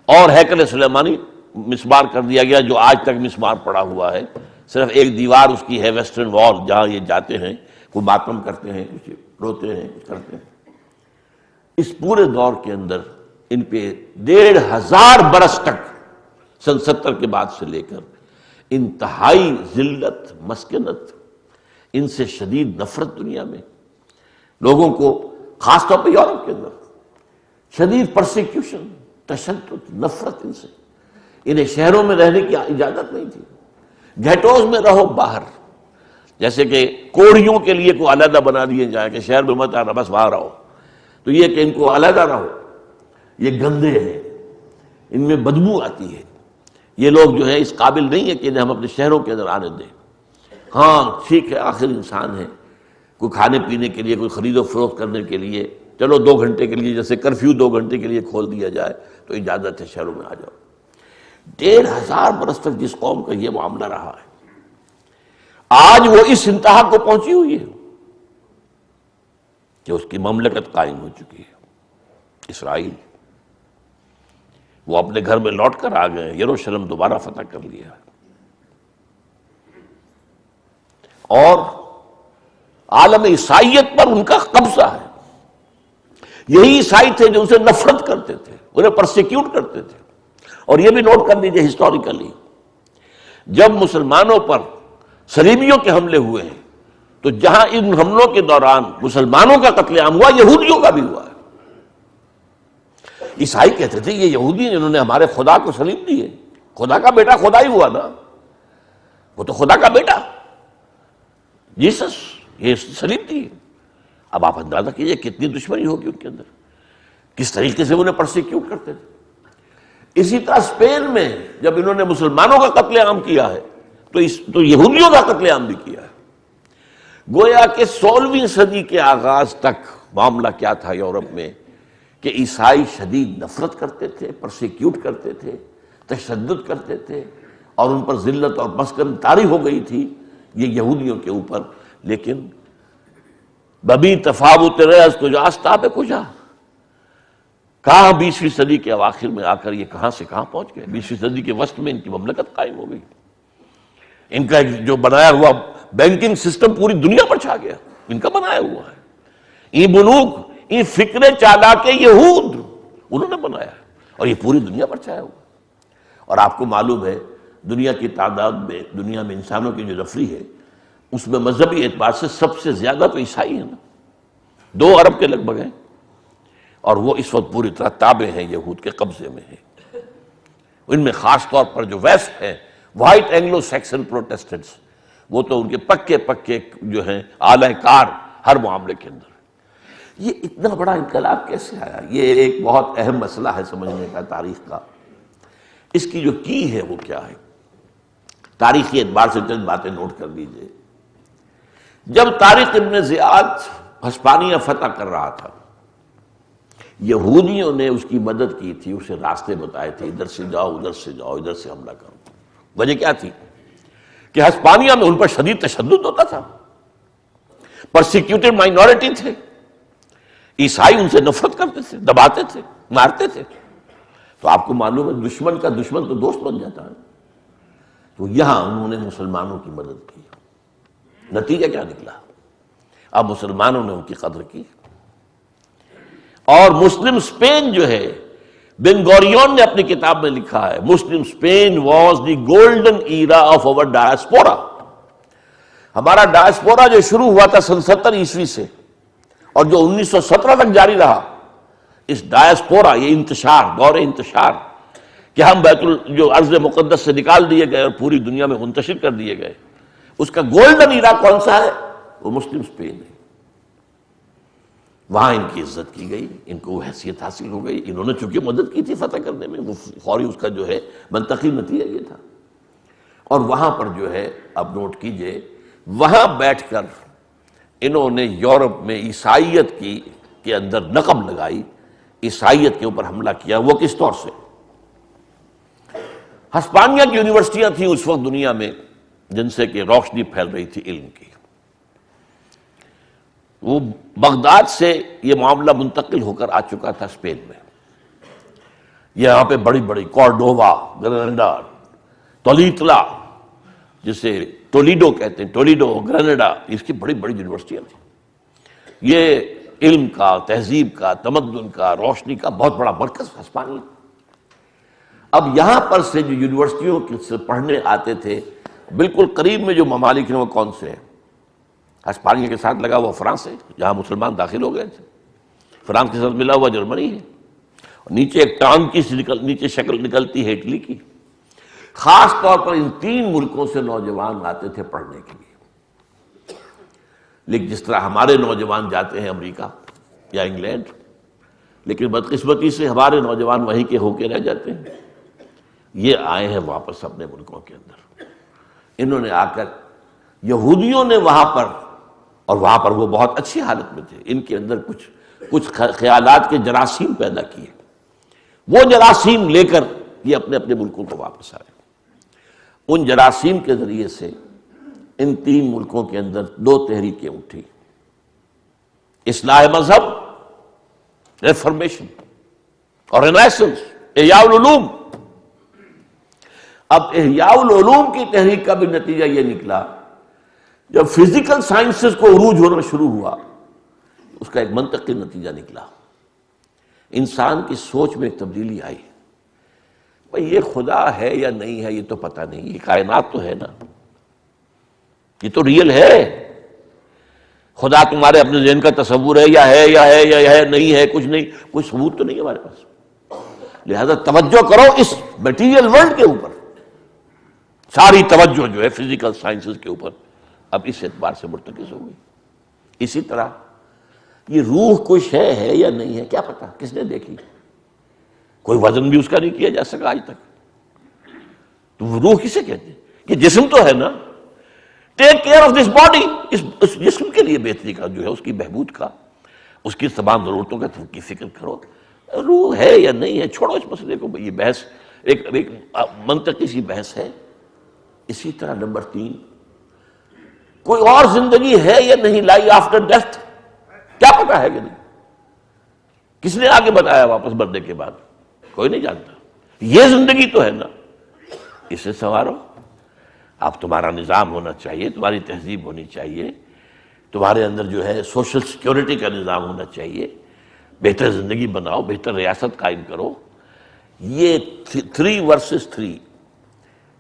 اور ہیکل سلیمانی مسمار کر دیا گیا جو آج تک مسمار پڑا ہوا ہے. صرف ایک دیوار اس کی ہے ویسٹرن وال، جہاں یہ جاتے ہیں، کوئی ماتم کرتے ہیں، کچھ روتے ہیں، کچھ کرتے ہیں. اس پورے دور کے اندر ان پہ 1500 برس تک، سن 70 کے بعد سے لے کر انتہائی ذلت، مسکنت، ان سے شدید نفرت دنیا میں، لوگوں کو خاص طور پہ یورپ کے اندر شدید پرسیکیوشن، تشدد، نفرت ان سے. انہیں شہروں میں رہنے کی اجازت نہیں تھی، گھیٹوز میں رہو باہر، جیسے کہ کوڑیوں کے لیے کوئی علیحدہ بنا دیے جائے کہ شہر میں مت آنا، بس باہر رہو. تو یہ کہ ان کو علیحدہ رہو، یہ گندے ہیں، ان میں بدبو آتی ہے، یہ لوگ جو ہے اس قابل نہیں ہے کہ انہیں ہم اپنے شہروں کے اندر آنے دیں. ہاں ٹھیک ہے، آخر انسان ہے، کوئی کھانے پینے کے لیے، کوئی خرید و فروخت کرنے کے لیے، چلو 2 گھنٹے کے لیے، جیسے کرفیو 2 گھنٹے کے لیے کھول دیا جائے تو اجازت ہے، شہروں میں آ جاؤ. 1500 برس تک جس قوم کا یہ معاملہ رہا ہے، آج وہ اس انتہا کو پہنچی ہوئی ہے کہ اس کی مملکت قائم ہو چکی ہے، اسرائیل. وہ اپنے گھر میں لوٹ کر آ گئے، یروشلم دوبارہ فتح کر لیا، اور عالم عیسائیت پر ان کا قبضہ ہے. یہی عیسائی تھے جو اسے نفرت کرتے تھے، انہیں پرسیکیوٹ کرتے تھے. اور یہ بھی نوٹ کر لیجیے ہسٹوریکلی، جب مسلمانوں پر صلیبیوں کے حملے ہوئے ہیں تو جہاں ان حملوں کے دوران مسلمانوں کا قتل عام ہوا، یہودیوں کا بھی ہوا ہے. عیسائی کہتے تھے یہ یہودی جنہوں نے ہمارے خدا کو صلیب دی ہے، خدا کا بیٹا خدا ہی ہوا نا، وہ تو خدا کا بیٹا جیسس، یہ صلیب دی. اب آپ اندازہ کیجئے کتنی دشمنی ہوگی ان کے اندر، کس طریقے سے انہیں پرسیکیوٹ کرتے تھے. اسی طرح اسپین میں جب انہوں نے مسلمانوں کا قتل عام کیا ہے تو یہودیوں کا قتل عام بھی کیا ہے. گویا کہ 16ویں صدی کے آغاز تک معاملہ کیا تھا یورپ میں کہ عیسائی شدید نفرت کرتے تھے، پرسیکیوٹ کرتے تھے، تشدد کرتے تھے، اور ان پر ذلت اور مسکن طاری ہو گئی تھی یہ یہودیوں کے اوپر، لیکن ببی تفاوت رأس کجا آستاب کجا، کہاں 20ویں صدی کے اواخر میں آ کر یہ کہاں سے کہاں پہنچ گئے۔ 20ویں صدی کے وسط میں ان کی مملکت قائم ہو گئی، ان کا جو بنایا ہوا بینکنگ سسٹم پوری دنیا پر چھا گیا، ان کا بنایا ہوا ہے۔ یہ بلوغ، یہ فکر چالاک یہود انہوں نے بنایا ہے، اور یہ پوری دنیا پر چھایا ہوا۔ اور آپ کو معلوم ہے دنیا کی تعداد میں، دنیا میں انسانوں کی جو نفری ہے، اس میں مذہبی اعتبار سے سب سے زیادہ تو عیسائی ہیں نا، 2 ارب کے لگ بھگ ہیں، اور وہ اس وقت پوری طرح تابع ہیں، یہود کے قبضے میں ہیں۔ ان میں خاص طور پر جو ویسٹ ہیں، وائٹ اینگلو سیکسن پروٹیسٹنٹس، وہ تو ان کے پکے پکے جو ہیں اعلی کار ہر معاملے کے اندر۔ یہ اتنا بڑا انقلاب کیسے آیا؟ یہ ایک بہت اہم مسئلہ ہے سمجھنے کا تاریخ کا۔ اس کی جو کی ہے وہ کیا ہے؟ تاریخی اعتبار سے چند باتیں نوٹ کر لیجئے۔ جب طارق ابن زیاد ہسپانیہ فتح کر رہا تھا، یہودیوں نے اس کی مدد کی تھی، اسے راستے بتائے تھے، ادھر سے جاؤ، ادھر سے جاؤ، ادھر سے حملہ کرو۔ وجہ کیا تھی کہ ہسپانیہ میں ان پر شدید تشدد ہوتا تھا، پرسیکیوٹڈ مائنورٹی تھے، عیسائی ان سے نفرت کرتے تھے، دباتے تھے، مارتے تھے۔ تو آپ کو معلوم ہے دشمن کا دشمن تو دوست بن جاتا ہے۔ تو یہاں انہوں نے مسلمانوں کی مدد کی، نتیجہ کیا نکلا؟ اب مسلمانوں نے ان کی قدر کی، اور مسلم اسپین جو ہے، بن گوریون نے اپنی کتاب میں لکھا ہے، Muslim Spain was the golden era of our diaspora. ہمارا ڈائسپورا جو شروع ہوا تھا سن 70 عیسوی سے، اور جو 1917 تک جاری رہا، اس ڈائسپورا، یہ انتشار، دور انتشار کہ ہم جو ارض مقدس سے نکال دیے گئے اور پوری دنیا میں منتشر کر دیے گئے، اس کا گولڈن ایرا کون سا ہے؟ وہ مسلم اسپین ہے۔ وہاں ان کی عزت کی گئی، ان کو حیثیت حاصل ہو گئی، انہوں نے چونکہ مدد کی تھی فتح کرنے میں، وہ فوری اس کا جو ہے منطقی نتیجہ یہ تھا۔ اور وہاں پر جو ہے اب نوٹ کیجئے، وہاں بیٹھ کر انہوں نے یورپ میں عیسائیت کے اندر نقب لگائی، عیسائیت کے اوپر حملہ کیا۔ وہ کس طور سے؟ ہسپانیہ کی یونیورسٹیاں تھیں اس وقت دنیا میں جن سے کہ روشنی پھیل رہی تھی علم کی۔ وہ بغداد سے یہ معاملہ منتقل ہو کر آ چکا تھا اسپین میں۔ یہاں پہ بڑی بڑی کورڈووا، گرناڈا، تولیتلا، جسے ٹولیڈو کہتے ہیں، ٹولیڈو، گرناڈا، اس کی بڑی بڑی یونیورسٹیاں تھیں۔ یہ علم کا، تہذیب کا، تمدن کا، روشنی کا بہت بڑا مرکز ہسپانیہ۔ اب یہاں پر سے جو یونیورسٹیوں سے پڑھنے آتے تھے، بالکل قریب میں جو ممالک ہیں وہ کون سے ہیں؟ ہسپانیہ کے ساتھ لگا ہوا فرانس ہے، جہاں مسلمان داخل ہو گئے تھے۔ فرانس کے ساتھ ملا ہوا جرمنی ہے، اور نیچے ایک ٹانگ کی نیچے شکل نکلتی ہے اٹلی کی۔ خاص طور پر ان 3 ملکوں سے نوجوان آتے تھے پڑھنے کے لیے۔ لیکن جس طرح ہمارے نوجوان جاتے ہیں امریکہ یا انگلینڈ، لیکن بدقسمتی سے ہمارے نوجوان وہیں کے ہو کے رہ جاتے ہیں۔ یہ آئے ہیں واپس اپنے ملکوں کے اندر۔ انہوں نے آ کر یہودیوں نے وہاں پر، اور وہاں پر وہ بہت اچھی حالت میں تھے، ان کے اندر کچھ خیالات کے جراثیم پیدا کیے۔ وہ جراثیم لے کر یہ اپنے اپنے ملکوں کو واپس آئے۔ ان جراثیم کے ذریعے سے ان 3 ملکوں کے اندر 2 تحریکیں اٹھی: اصلاح مذہب، ریفارمیشن، اور رینیسنس، احیاء العلوم۔ اب احیاء العلوم کی تحریک کا بھی نتیجہ یہ نکلا، جب فزیکل سائنسز کو عروج ہونا شروع ہوا، اس کا ایک منطقی نتیجہ نکلا، انسان کی سوچ میں ایک تبدیلی آئی۔ بھئی یہ خدا ہے یا نہیں ہے یہ تو پتہ نہیں، یہ کائنات تو ہے نا، یہ تو ریئل ہے۔ خدا تمہارے اپنے ذہن کا تصور ہے یا ہے یا ہے یا ہے نہیں ہے، کچھ نہیں، کوئی ثبوت تو نہیں ہے ہمارے پاس۔ لہذا توجہ کرو اس میٹیریل ورلڈ کے اوپر، ساری توجہ جو ہے فزیکل سائنسز کے اوپر اب اس اعتبار سے مرتکز ہو گئی۔ اسی طرح یہ روح کچھ ہے یا نہیں ہے، کیا پتا، کس نے دیکھی؟ کوئی وزن بھی اس کا نہیں کیا جا سکا آج تک۔ تو وہ روح کسے کہتے ہیں؟ یہ جسم تو ہے نا، take care of this body, اس جسم کے لیے بہتری کا جو ہے، اس کی بہبود کا، اس کی تمام ضرورتوں کی فکر کرو۔ روح ہے یا نہیں ہے چھوڑو اس مسئلے کو، یہ بحث ایک منطقی سی بحث ہے۔ اسی طرح نمبر 3، کوئی اور زندگی ہے یا نہیں، لائی آفٹر ڈیتھ، کیا پتا ہے کہ نہیں؟ کس نے آگے بتایا واپس مرنے کے بعد؟ کوئی نہیں جانتا۔ یہ زندگی تو ہے نا، اسے سنوارو۔ اب تمہارا نظام ہونا چاہیے، تمہاری تہذیب ہونی چاہیے، تمہارے اندر جو ہے سوشل سیکیورٹی کا نظام ہونا چاہیے، بہتر زندگی بناؤ، بہتر ریاست قائم کرو۔ یہ 3 ورسز 3،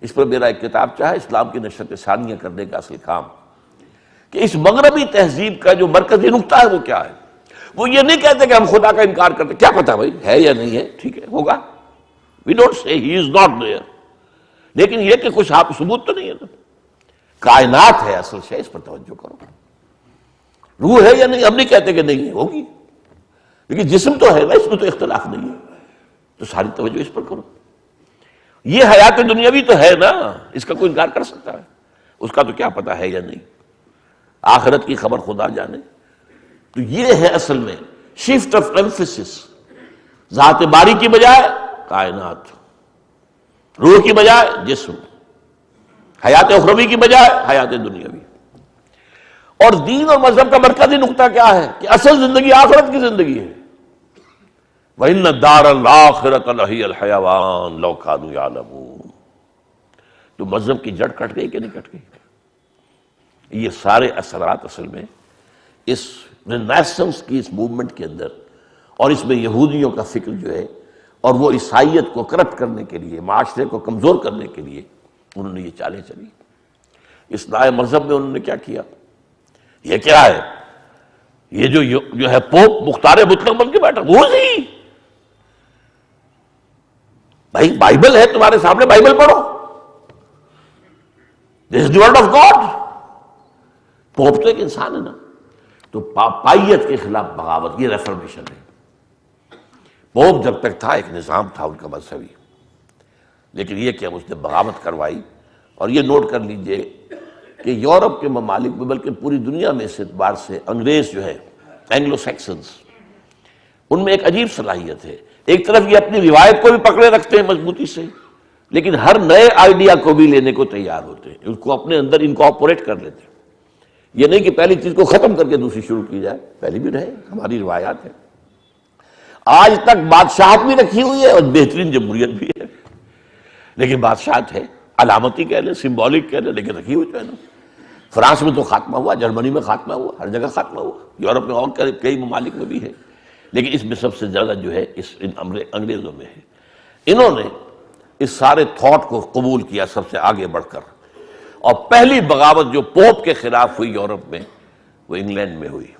اس پر میرا ایک کتاب چاہے اسلام کی نشرت ثانیہ کرنے کا اصل کام، کہ اس مغربی تہذیب کا جو مرکزی نقطہ ہے وہ کیا ہے۔ وہ یہ نہیں کہتے کہ ہم خدا کا انکار کرتے، کیا پتا بھائی ہے یا نہیں ہے، ٹھیک ہے ہوگا، we don't say he is not their, لیکن یہ کہ کچھ ثبوت تو نہیں ہے نا۔ کائنات ہے اصل شے، اس پر توجہ کرو۔ روح ہے یا نہیں، ہم نہیں کہتے کہ نہیں ہے، ہوگی، لیکن جسم تو ہے نا، اس میں تو اختلاف نہیں ہے، تو ساری توجہ اس پر کرو۔ یہ حیات دنیاوی تو ہے نا، اس کا کوئی انکار کر سکتا ہے؟ اس کا تو کیا پتا ہے یا نہیں، آخرت کی خبر خدا جانے۔ تو یہ ہے اصل میں شفٹ آف ایمفیسس، ذات باری کی بجائے کائنات، روح کی بجائے جسم، حیات اخروی کی بجائے حیات دنیاوی۔ اور دین اور مذہب کا مرکزی نقطہ کیا ہے کہ اصل زندگی آخرت کی زندگی ہے۔ وَإِنَّ الدَّارَ الْآخِرَةَ لَهِيَ الْحَيَوَانُ لَوْ كَانُوا يَعْلَمُونَ۔ تو مذہب کی جڑ کٹ گئی کہ نہیں کٹ گئی؟ یہ سارے اثرات اصل میں اس رینیسنس کی اس موومنٹ کے اندر، اور اس میں یہودیوں کا فکر جو ہے، اور وہ عیسائیت کو کرپٹ کرنے کے لیے، معاشرے کو کمزور کرنے کے لیے انہوں نے یہ چالیں چلی۔ اس نئے مذہب میں انہوں نے کیا کیا؟ یہ کیا ہے؟ یہ جو ہے پوپ مختار مطلق بن کے بیٹھا، وہ نہیں بھائی، بائبل ہے تمہارے سامنے، بائبل پڑھو، this is the word of God. Pope تو ایک انسان ہے نا۔ تو پاپائیت کے خلاف بغاوت، یہ ریفارمیشن ہے۔ پوپ جب تک تھا ایک نظام تھا ان کا مذہبی، لیکن یہ کہ اس نے بغاوت کروائی۔ اور یہ نوٹ کر لیجئے کہ یورپ کے ممالک میں، بلکہ پوری دنیا میں اس اعتبار سے انگریز جو ہے، اینگلو سیکسنز، ان میں ایک عجیب صلاحیت ہے۔ ایک طرف یہ اپنی روایت کو بھی پکڑے رکھتے ہیں مضبوطی سے، لیکن ہر نئے آئیڈیا کو بھی لینے کو تیار ہوتے ہیں، اس کو اپنے اندر انکارپوریٹ کر لیتے ہیں۔ یہ نہیں کہ پہلی چیز کو ختم کر کے دوسری شروع کی جائے، پہلی بھی رہے، ہماری روایات ہیں۔ آج تک بادشاہت بھی رکھی ہوئی ہے اور بہترین جمہوریت بھی ہے، لیکن بادشاہت ہے، علامتی کہہ لیں، سمبولک کہہ لیں، لیکن رکھی ہوئی تو ہے نا۔ فرانس میں تو خاتمہ ہوا، جرمنی میں خاتمہ ہوا، ہر جگہ خاتمہ ہوا، یورپ میں اور کئی ممالک میں بھی ہے، لیکن اس میں سب سے زیادہ جو ہے ان انگریزوں میں ہے۔ انہوں نے اس سارے تھاٹ کو قبول کیا سب سے آگے بڑھ کر، اور پہلی بغاوت جو پوپ کے خلاف ہوئی یورپ میں، وہ انگلینڈ میں ہوئی۔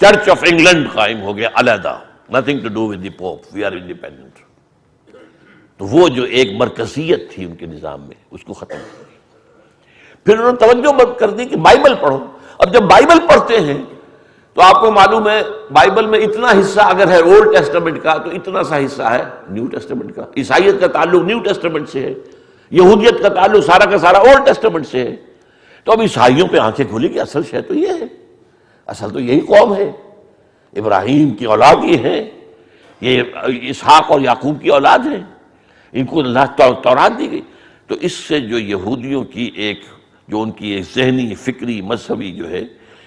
چرچ آف انگلینڈ قائم ہو گیا علیحدہ، nothing to do with the Pope, we are independent۔ تو وہ جو ایک مرکزیت تھی ان کے نظام میں، اس کو ختم کر دی۔ پھر انہوں نے توجہ کر دی کہ بائبل پڑھو۔ اب جب بائبل پڑھتے ہیں تو آپ کو معلوم ہے بائبل میں اتنا حصہ اگر ہے اولڈ ٹیسٹمنٹ کا، تو اتنا سا حصہ ہے نیو ٹیسٹمنٹ کا۔ عیسائیت کا تعلق نیو ٹیسٹمنٹ سے ہے، یہودیت کا تعلق سارا کا سارا اولڈ ٹیسٹمنٹ سے ہے۔ تو اب عیسائیوں پہ آنکھیں کھلی کہ اصل شے تو یہ ہے، اصل تو یہی قوم ہے، ابراہیم کی اولاد یہ ہے، یہ اسحاق اور یعقوب کی اولاد ہیں، ان کو اللہ تورات دی گئی۔ تو اس سے جو یہودیوں کی ایک جو ان کی ایک ذہنی، فکری، مذہبی جو ہے،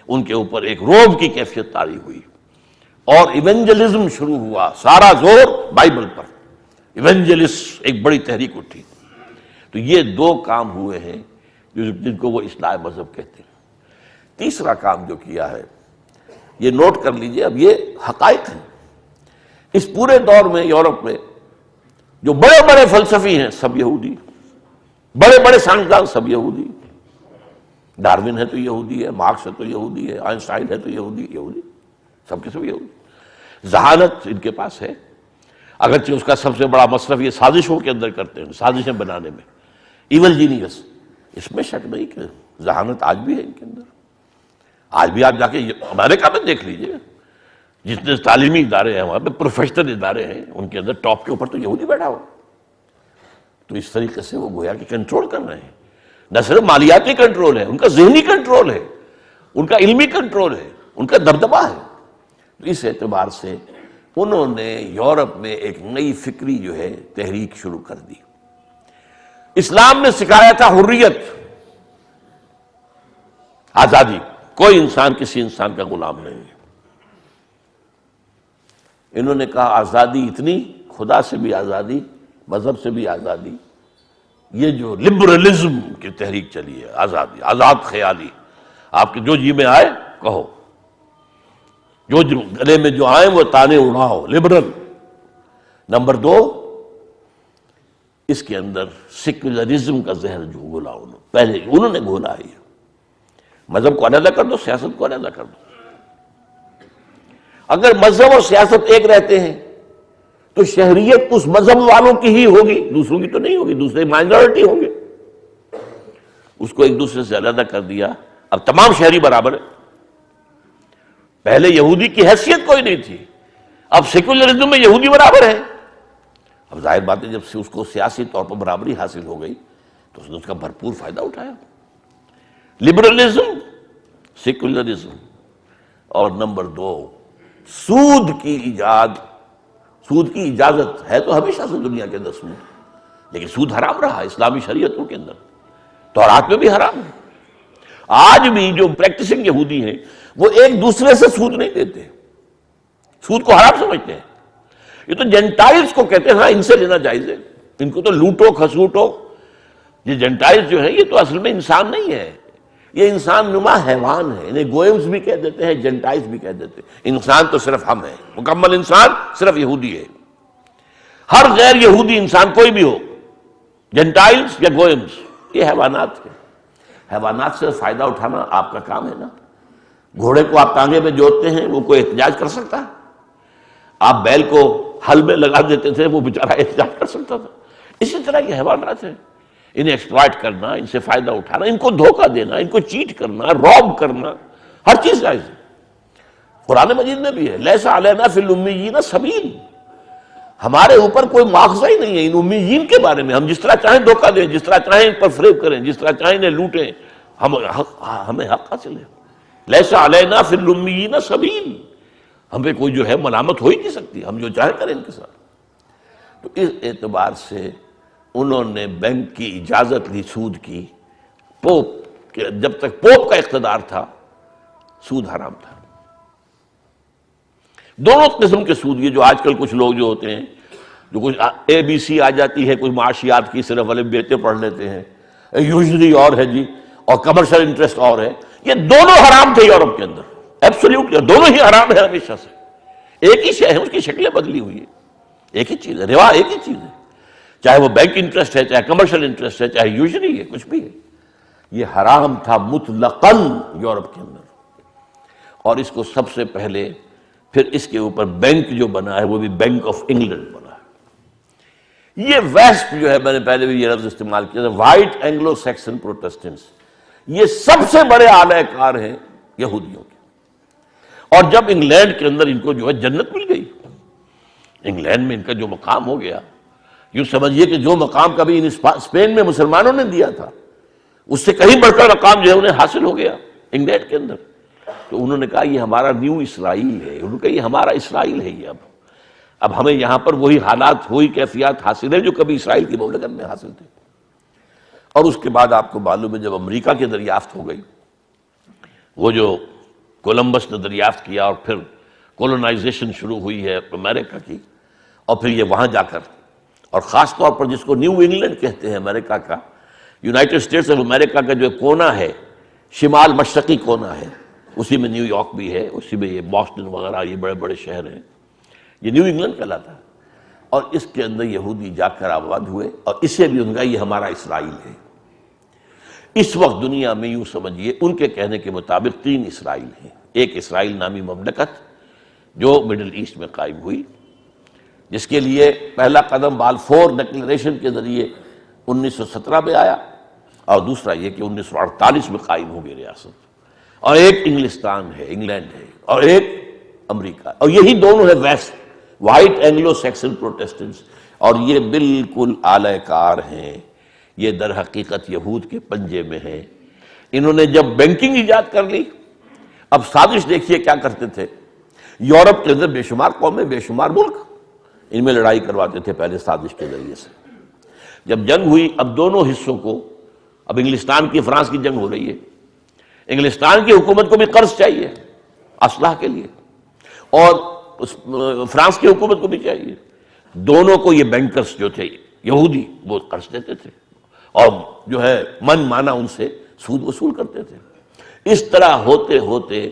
ان کے اوپر ایک روب کی کیفیت طاری ہوئی، اور ایونجلزم شروع ہوا، سارا زور بائبل پر، ایونجلسٹ ایک بڑی تحریک اٹھی۔ تو یہ 2 کام ہوئے ہیں جن کو وہ اصلاح مذہب کہتے ہیں۔ تیسرا کام جو کیا ہے، یہ نوٹ کر لیجئے، اب یہ حقائق ہیں۔ اس پورے دور میں یورپ میں جو بڑے بڑے فلسفی ہیں سب یہودی، بڑے بڑے سائنسدان سب یہودی، ڈارون ہے تو یہودی ہے، مارکس ہے تو یہودی ہے، آئنسٹائن ہے تو یہودی، سب کے سب یہودی۔ ذہانت ان کے پاس ہے، اگرچہ اس کا سب سے بڑا مصرف یہ سازشوں کے اندر کرتے ہیں، سازشیں بنانے میں، ایول جینیس، اس میں شک نہیں کہ ذہانت آج بھی ہے ان کے اندر۔ آج بھی آپ جا کے امریکہ میں دیکھ لیجئے، جتنے تعلیمی ادارے ہیں وہاں پہ، پروفیشنل ادارے ہیں، ان کے اندر ٹاپ کے اوپر تو یہودی بیٹھا ہوا۔ تو اس طریقے سے وہ گویا کہ کنٹرول کر رہے ہیں، نہ صرف مالیاتی کنٹرول ہے، ان کا ذہنی کنٹرول ہے، ان کا علمی کنٹرول ہے، ان کا دبدبہ ہے۔ تو اس اعتبار سے انہوں نے یورپ میں ایک نئی فکری جو ہے تحریک شروع کر دی۔ اسلام نے سکھایا تھا حریت، آزادی، کوئی انسان کسی انسان کا غلام نہیں ہے۔ انہوں نے کہا آزادی اتنی، خدا سے بھی آزادی، مذہب سے بھی آزادی، یہ جو لبرلزم کی تحریک چلی ہے، آزادی، آزاد خیالی، آپ کے جو جی میں آئے کہو، جو گلے میں جو آئے وہ تانے اڑاؤ، لبرل۔ نمبر دو، اس کے اندر سیکولرزم کا زہر جو گھولا پہلے انہوں نے گھولا ہے، مذہب کو علیحدہ کر دو، سیاست کو علیحدہ کر دو۔ اگر مذہب اور سیاست ایک رہتے ہیں تو شہریت اس مذہب والوں کی ہی ہوگی، دوسروں کی تو نہیں ہوگی، دوسرے مائنورٹی ہوں گے۔ اس کو ایک دوسرے سے علیحدہ کر دیا، اب تمام شہری برابر ہے۔ پہلے یہودی کی حیثیت کوئی نہیں تھی، اب سیکولرزم میں یہودی برابر ہے۔ اب ظاہر بات ہے جب سے اس کو سیاسی طور پر برابری حاصل ہو گئی تو اس نے اس کا بھرپور فائدہ اٹھایا۔ لبرلزم، سیکولرزم، اور نمبر دو، سود کی ایجاد، سود کی اجازت ہے تو ہمیشہ سے دنیا کے اندر سود، لیکن سود حرام رہا اسلامی شریعتوں کے اندر، تورات میں بھی حرام ہے۔ آج بھی جو پریکٹسنگ یہودی ہیں وہ ایک دوسرے سے سود نہیں دیتے، سود کو حرام سمجھتے ہیں۔ یہ تو جینٹائلز کو کہتے ہیں ہاں ان سے لینا جائز ہے، ان کو تو لوٹو کھسوٹو۔ یہ جینٹائلز جو ہے یہ تو اصل میں انسان نہیں ہے، یہ انسان نما حیوان ہے، انہیں گوئمز بھی کہہ دیتے ہیں، جینٹائلز بھی کہہ دیتے ہیں۔ انسان تو صرف ہم ہیں، مکمل انسان صرف یہودی ہے۔ ہر غیر یہودی انسان کوئی بھی ہو، جینٹائلز یا گوئمز، یہ حیوانات ہیں۔ حیوانات سے فائدہ اٹھانا آپ کا کام ہے نا۔ گھوڑے کو آپ ٹانگے میں جوڑتے ہیں، وہ کوئی احتجاج کر سکتا ہے؟ آپ بیل کو ہل میں لگا دیتے تھے، وہ بیچارہ احتجاج کر سکتا تھا؟ اسی طرح کے حیوانات ہیں، انہیں ایکسپلائٹ کرنا، ان سے فائدہ اٹھانا، ان کو دھوکہ دینا، ان کو چیٹ کرنا، روب کرنا، ہر چیز جائز ہے۔ قرآن مجید میں بھی ہے لیس علینا فی الامیین سبیل، ہمارے اوپر کوئی مواخذہ ہی نہیں ہے ان امیین کے بارے میں۔ ہم جس طرح چاہیں دھوکہ دیں، جس طرح چاہیں ان پر فریب کریں، جس طرح چاہیں انہیں لوٹیں، ہمیں حق حاصل ہے۔ لیس علینا فی الامیین سبیل، ہمیں کوئی جو ہے ملامت ہو ہی نہیں سکتی، ہم جو چاہیں کریں ان کے ساتھ۔ تو اس اعتبار سے انہوں نے بینک کی اجازت لی سود کی، پوپ کہ جب تک پوپ کا اقتدار تھا سود حرام تھا۔ دونوں قسم کے سود، یہ جو آج کل کچھ لوگ جو ہوتے ہیں، جو کچھ اے بی سی آ جاتی ہے، کچھ معاشیات کی صرف والے بیٹے پڑھ لیتے ہیں، یوزلی اور ہے جی، اور کمرشل انٹرسٹ اور ہے، یہ دونوں حرام تھے یورپ کے اندر، ایبسولوٹلی، دونوں ہی حرام ہے ہمیشہ سے۔ ایک ہی شے ہے، اس کی شکلیں بدلی ہوئی ہے، ایک ہی چیز ہے، روا ایک ہی چیز ہے، چاہے وہ بینک انٹرسٹ ہے، چاہے کمرشل انٹرسٹ ہے، چاہے یوزلی ہے، کچھ بھی ہے، یہ حرام تھا مطلقاً یورپ کے اندر۔ اور اس کو سب سے پہلے پھر اس کے اوپر بینک جو بنا ہے وہ بھی بینک آف انگلینڈ بنا ہے۔ یہ ویسٹ جو ہے، میں نے پہلے بھی یہ لفظ استعمال کیا تھا، وائٹ اینگلو سیکسن پروٹسٹنٹس، یہ سب سے بڑے اعلی کار ہیں یہودیوں کے۔ اور جب انگلینڈ کے اندر ان کو جو ہے جنت مل گئی، انگلینڈ میں ان کا جو مقام ہو گیا، یوں سمجھیے کہ جو مقام کبھی اسپین میں مسلمانوں نے دیا تھا اس سے کہیں بڑھ کر مقام جو ہے انہیں حاصل ہو گیا انگلینڈ کے اندر۔ تو انہوں نے کہا یہ ہمارا نیو اسرائیل ہے، انہوں نے کہا یہ ہمارا اسرائیل ہے، یہ اب ہمیں یہاں پر وہی حالات، وہی کیفیات حاصل ہے جو کبھی اسرائیل کی مملکت میں حاصل تھے۔ اور اس کے بعد آپ کو معلوم ہے جب امریکہ کی دریافت ہو گئی، وہ جو کولمبس نے دریافت کیا اور پھر کولونائزیشن شروع ہوئی ہے امریکہ کی، اور پھر یہ وہاں جا کر، اور خاص طور پر جس کو نیو انگلینڈ کہتے ہیں امریکہ کا، یونائٹڈ اسٹیٹس آف امریکہ کا جو کونا ہے، شمال مشرقی کونا ہے، اسی میں نیو یارک بھی ہے، اسی میں یہ بoston وغیرہ یہ بڑے بڑے شہر ہیں، یہ نیو انگلینڈ کہلاتا ہے۔ اور اس کے اندر یہودی جا کر آباد ہوئے، اور اسے بھی ان کا یہ ہمارا اسرائیل ہے۔ اس وقت دنیا میں یوں سمجھیے ان کے کہنے کے مطابق 3 اسرائیل ہیں۔ ایک اسرائیل نامی مملکت جو مڈل ایسٹ میں قائم ہوئی، جس کے لیے پہلا قدم بالفور ڈکلریشن کے ذریعے 1917 میں آیا، اور دوسرا یہ کہ 1948 میں قائم ہو گئی ریاست۔ اور ایک انگلستان ہے، انگلینڈ ہے، اور ایک امریکہ، اور یہی دونوں ہے ویسٹ، وائٹ اینگلو سیکسن پروٹسٹنٹس، اور یہ بالکل اعلی کار ہیں، یہ در حقیقت یہود کے پنجے میں ہیں۔ انہوں نے جب بینکنگ ایجاد کر لی، اب سازش دیکھیے کیا کرتے تھے، یورپ کے اندر بے شمار قومیں، بے شمار ملک، ان میں لڑائی کرواتے تھے پہلے سازش کے ذریعے سے۔ جب جنگ ہوئی اب دونوں حصوں کو، اب انگلستان کی فرانس کی جنگ ہو رہی ہے، انگلستان کی حکومت کو بھی قرض چاہیے اسلحہ کے لیے اور فرانس کی حکومت کو بھی چاہیے، دونوں کو یہ بینکرز جو تھے یہودی وہ قرض دیتے تھے اور جو ہے من مانا ان سے سود وصول کرتے تھے۔ اس طرح ہوتے ہوتے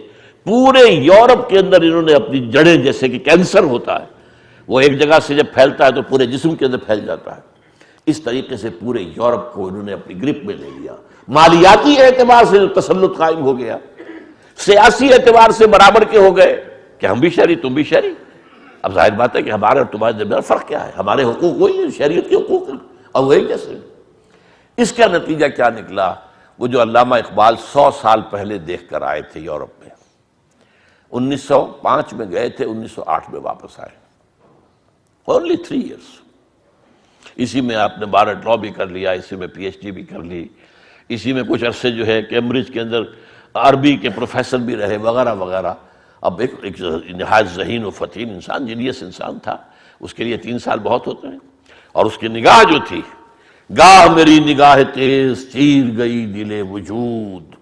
پورے یورپ کے اندر انہوں نے اپنی جڑیں، جیسے کہ کینسر ہوتا ہے وہ ایک جگہ سے جب پھیلتا ہے تو پورے جسم کے اندر پھیل جاتا ہے، اس طریقے سے پورے یورپ کو انہوں نے اپنی گرپ میں لے لیا۔ مالیاتی اعتبار سے جو تسلط قائم ہو گیا، سیاسی اعتبار سے برابر کے ہو گئے کہ ہم بھی شہری تم بھی شہری۔ اب ظاہر بات ہے کہ ہمارے اور تمہارے درمیان فرق کیا ہے، ہمارے حقوق وہی ہیں، شہریت کے حقوق ہیں اور وہی جیسے۔ اس کا نتیجہ کیا نکلا؟ وہ جو علامہ اقبال 100 سال پہلے دیکھ کر آئے تھے یورپ میں، 1905 میں گئے تھے، 1908 میں واپس آئے، اونلی 3 ایئرس۔ اسی میں آپ نے بارڈ لا بھی کر لیا، اسی میں پی ایچ ڈی بھی کر لی، اسی میں کچھ عرصے جو ہے کیمبرج کے اندر عربی کے پروفیسر بھی رہے وغیرہ وغیرہ۔ اب ایک نہایت ذہین و فتین انسان، جینیس انسان تھا، اس کے لیے 3 سال بہت ہوتے ہیں۔ اور اس کی نگاہ جو تھی، گاہ میری نگاہ تیز چیر گئی دل وجود،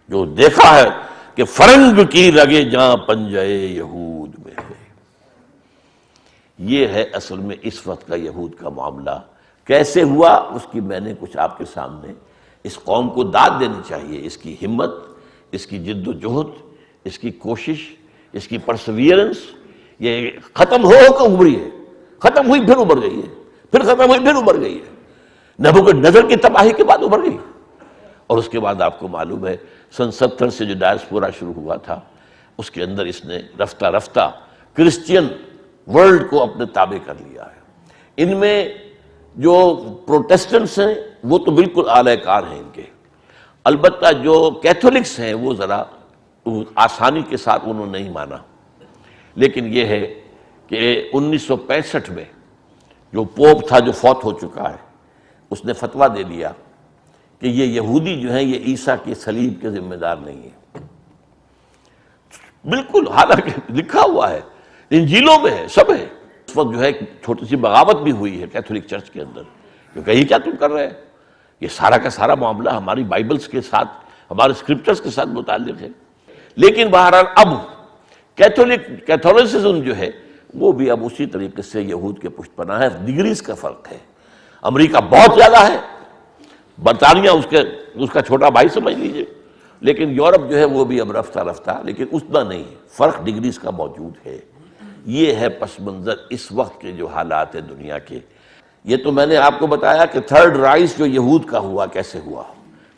جو دیکھا ہے کہ فرنگ کی رگے جاں پنجے یہود میں ہے۔ یہ ہے اصل میں اس وقت کا یہود کا معاملہ۔ کیسے ہوا اس کی میں نے کچھ آپ کے سامنے، اس قوم کو داد دینی چاہیے، اس کی ہمت، اس کی جد و جہد، اس کی کوشش، اس کی پرسویئرنس۔ یہ ختم ہو کر ابھری ہے، ختم ہوئی پھر ابھر گئی ہے، پھر ختم ہوئی پھر ابھر گئی ہے۔ نبوکدنیزر کی تباہی کے بعد ابھر گئی، اور اس کے بعد آپ کو معلوم ہے سن 70 سے جو ڈائسپورا شروع ہوا تھا، اس کے اندر اس نے رفتہ رفتہ کرسچین ورلڈ کو اپنے تابع کر لیا ہے۔ ان میں جو پروٹیسٹنٹس ہیں وہ تو بالکل اعلی کار ہیں ان کے، البتہ جو کیتھولکس ہیں وہ ذرا آسانی کے ساتھ انہوں نے نہیں مانا۔ لیکن یہ ہے کہ 1965 میں جو پوپ تھا جو فوت ہو چکا ہے، اس نے فتویٰ دے دیا کہ یہ یہودی جو ہیں یہ عیسیٰ کے صلیب کے ذمہ دار نہیں ہیں، بالکل، حالانکہ لکھا ہوا ہے انجیلوں میں ہے، سب ہے۔ اس وقت جو ہے چھوٹی سی بغاوت بھی ہوئی ہے کیتھولک چرچ کے اندر، جو کہیں کیا تم کر رہے ہیں، یہ سارا کا سارا معاملہ ہماری بائبلز کے ساتھ، ہمارے اسکرپچرز کے ساتھ متعلق ہے۔ لیکن بہرحال اب کیتھولسزم جو ہے وہ بھی اب اسی طریقے سے یہود کے پشت پناہ ہے۔ ڈگریز کا فرق ہے، امریکہ بہت زیادہ ہے، برطانیہ اس کا چھوٹا بھائی سمجھ لیجئے، لیکن یورپ جو ہے وہ بھی اب رفتہ رفتہ، لیکن اتنا نہیں ہے، فرق ڈگریز کا موجود ہے۔ یہ ہے پس منظر اس وقت کے جو حالات ہیں دنیا کے۔ یہ تو میں نے آپ کو بتایا کہ تھرڈ رائز جو یہود کا ہوا کیسے ہوا،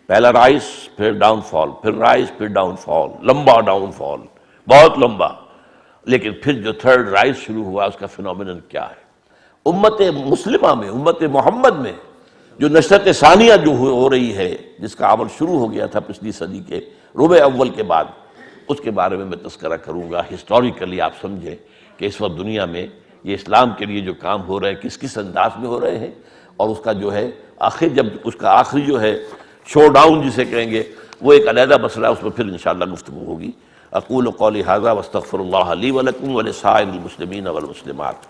پہلا رائز، پھر ڈاؤن فال، پھر رائز، پھر ڈاؤن فال، لمبا ڈاؤن فال، بہت لمبا۔ لیکن پھر جو تھرڈ رائز شروع ہوا اس کا فینومینن کیا ہے؟ امت مسلمہ میں، امت محمد میں جو نشرت ثانیہ جو ہو رہی ہے، جس کا عمل شروع ہو گیا تھا پچھلی صدی کے ربع اول کے بعد، اس کے بارے میں تذکرہ کروں گا۔ ہسٹوریکلی آپ سمجھیں کہ اس وقت دنیا میں یہ اسلام کے لیے جو کام ہو رہے ہیں کس کس انداز میں ہو رہے ہیں، اور اس کا جو ہے آخر جب اس کا آخری جو ہے شو ڈاؤن جسے کہیں گے، وہ ایک علیحدہ مسئلہ ہے، اس میں پھر انشاءاللہ گفتگو ہوگی۔ اقول قولی ھذا واستغفر اللہ لی ولکم ولسائر المسلمین والمسلمات۔